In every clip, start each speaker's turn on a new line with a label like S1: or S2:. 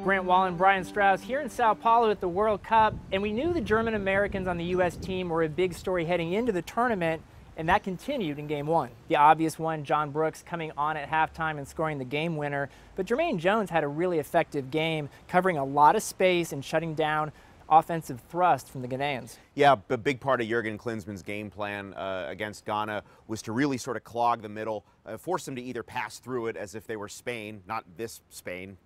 S1: Grant Wahl and Brian Straus here in Sao Paulo at the World Cup, and we knew the German Americans on the U.S. team were a big story heading into the tournament, and that continued in Game 1. The obvious one, John Brooks coming on at halftime and scoring the game winner, but Jermaine Jones had a really effective game, covering a lot of space and shutting down offensive thrust from the Ghanaians.
S2: Yeah, a big part of Jurgen Klinsmann's game plan against Ghana was to really sort of clog the middle, force them to either pass through it as if they were Spain, not this Spain,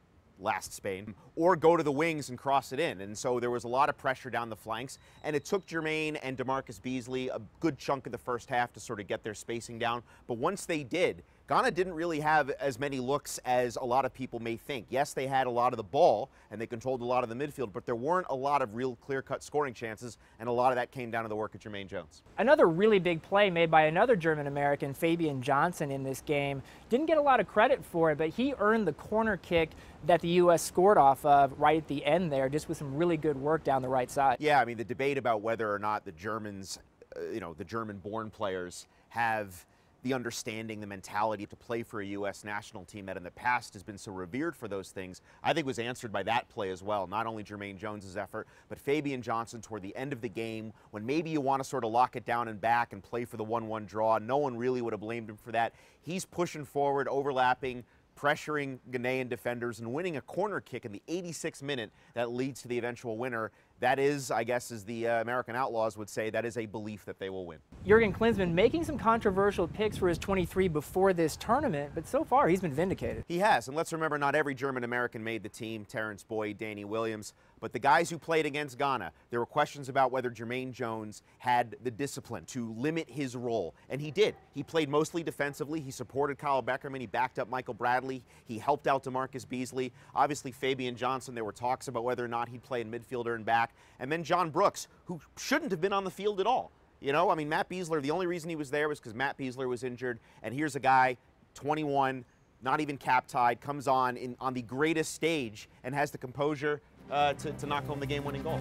S2: last Spain, or go to the wings and cross it in. And so there was a lot of pressure down the flanks, and it took Jermaine and DeMarcus Beasley a good chunk of the first half to sort of get their spacing down. But once they did, Ghana didn't really have as many looks as a lot of people may think. Yes, they had a lot of the ball, and they controlled a lot of the midfield, but there weren't a lot of real clear-cut scoring chances, and a lot of that came down to the work of Jermaine Jones.
S1: Another really big play made by another German-American, Fabian Johnson, in this game. Didn't get a lot of credit for it, but he earned the corner kick that the U.S. scored off of right at the end there, just with some really good work down the right side.
S2: Yeah, I mean, the debate about whether or not the Germans, the German-born players have the understanding, the mentality to play for a U.S. national team that in the past has been so revered for those things, I think was answered by that play as well. Not only Jermaine Jones's effort, but Fabian Johnson toward the end of the game, when maybe you want to sort of lock it down and back and play for the 1-1 draw. No one really would have blamed him for that. He's pushing forward, overlapping, pressuring Ghanaian defenders, and winning a corner kick in the 86th minute that leads to the eventual winner. That is, I guess, as the American Outlaws would say, that is a belief that they will win.
S1: Jurgen Klinsmann making some controversial picks for his 23 before this tournament, but so far he's been vindicated.
S2: He has, and let's remember, not every German American made the team. Terrence Boyd, Danny Williams, but the guys who played against Ghana, there were questions about whether Jermaine Jones had the discipline to limit his role, and he did. He played mostly defensively. He supported Kyle Beckerman. He backed up Michael Bradley. He helped out DeMarcus Beasley. Obviously, Fabian Johnson, there were talks about whether or not he'd play in midfielder and back. And then John Brooks, who shouldn't have been on the field at all. You know, I mean, Matt Besler, the only reason he was there was because Matt Besler was injured. And here's a guy, 21, not even cap-tied, comes on the greatest stage and has the composure to knock home the game-winning goal.